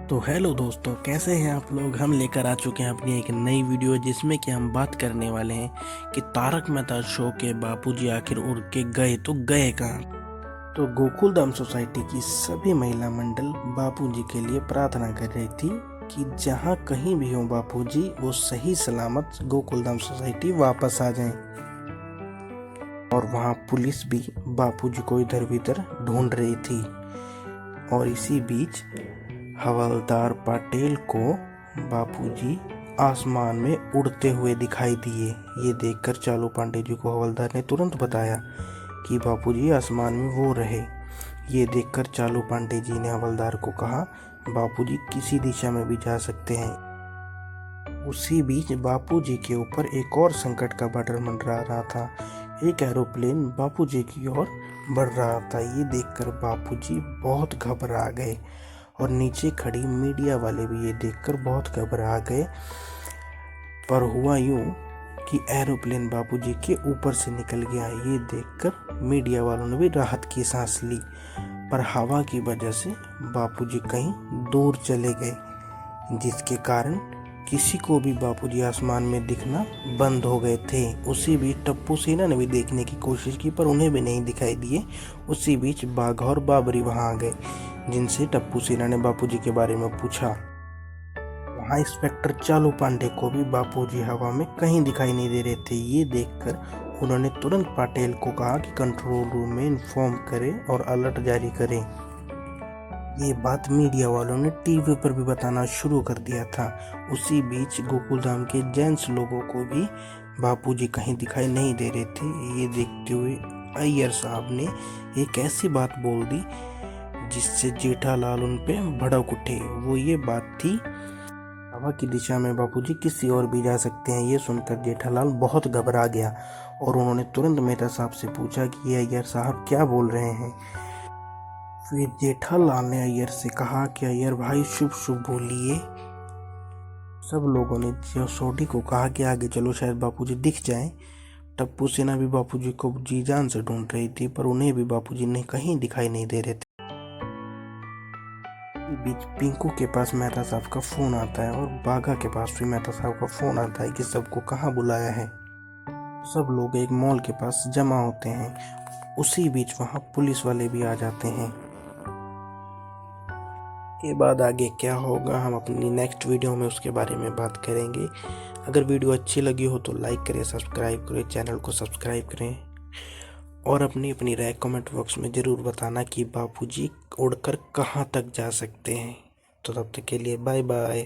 तो हेलो दोस्तों, कैसे हैं आप लोग। हम लेकर आ चुके हैं अपनी एक नई वीडियो जिसमें कि हम बात करने वाले हैं कि तारक मेहता शो के बापूजी आखिर उड़ के गए तो गए कहाँ। तो गोकुलधाम सोसाइटी की सभी महिला मंडल बापूजी के लिए प्रार्थना कर रही थी कि जहाँ कहीं भी हो बापूजी, वो सही सलामत गोकुलधाम सोसाइटी वापस आ जाएं। और वहाँ पुलिस भी बापूजी को इधर उधर ढूंढ रही थी। और इसी बीच हवलदार पटेल को बापूजी आसमान में उड़ते हुए दिखाई दिए। ये देखकर चालू पांडे जी को हवलदार ने तुरंत बताया कि बापूजी आसमान में वो रहे। ये देखकर चालू पांडे जी ने हवलदार को कहा, बापूजी किसी दिशा में भी जा सकते हैं। उसी बीच बापूजी के ऊपर एक और संकट का बटन मंडरा रहा था। एक एरोप्लेन बापूजी की ओर बढ़ रहा था। ये देखकर बापूजी बहुत घबरा गए और नीचे खड़ी मीडिया वाले भी ये देखकर बहुत घबरा गए। पर हुआ यूं कि एरोप्लेन बापूजी के ऊपर से निकल गया। ये देखकर मीडिया वालों ने भी राहत की सांस ली। पर हवा की वजह से बापूजी कहीं दूर चले गए, जिसके कारण किसी को भी बापूजी आसमान में दिखना बंद हो गए थे। उसी बीच टप्पू सेना ने भी देखने की कोशिश की, पर उन्हें भी नहीं दिखाई दिए। उसी बीच बाघा और बाबरी वहां आ गए, जिनसे टप्पू सेना ने बापूजी के बारे में पूछा। वहां इंस्पेक्टर चालू पांडे को भी बापूजी हवा में कहीं दिखाई नहीं दे रहे थे। ये देखकर उन्होंने तुरंत पटेल को कहा कि कंट्रोल रूम में इन्फॉर्म करें और अलर्ट जारी करें। ये बात मीडिया वालों ने टीवी पर भी बताना शुरू कर दिया था। उसी बीच गोकुलधाम के जेंट्स लोगों को भी बापूजी कहीं दिखाई नहीं दे रहे थे। ये देखते हुए अय्यर साहब ने एक ऐसी बात बोल दी जिससे जेठालाल उन पे भड़क उठे। वो ये बात थी, हवा की दिशा में बापूजी किसी और भी जा सकते हैं। ये सुनकर जेठालाल बहुत घबरा गया और उन्होंने तुरंत मेहता साहब से पूछा कि ये अय्यर साहब क्या बोल रहे हैं। फिर जेठालाल ने अय्यर से कहा कि अय्यर भाई शुभ शुभ बोलिए। सब लोगों ने सोडी को कहा कि आगे चलो, शायद बापूजी दिख जाएं। टप्पू सेना भी बापूजी को जी जान से ढूंढ रही थी, पर उन्हें भी बापूजी ने कहीं दिखाई नहीं दे रहे थे। बीच पिंकू के पास मेहता साहब का फोन आता है और बाघा के पास भी मेहता साहब का फोन आता है कि सबको कहाँ बुलाया है। सब लोग एक मॉल के पास जमा होते हैं। उसी बीच वहां पुलिस वाले भी आ जाते हैं। के बाद आगे क्या होगा हम अपनी नेक्स्ट वीडियो में उसके बारे में बात करेंगे। अगर वीडियो अच्छी लगी हो तो लाइक करें, सब्सक्राइब करें, चैनल को सब्सक्राइब करें और अपनी राय कमेंट बॉक्स में ज़रूर बताना कि बापूजी उड़कर कहाँ तक जा सकते हैं। तो तब तक के लिए बाय बाय।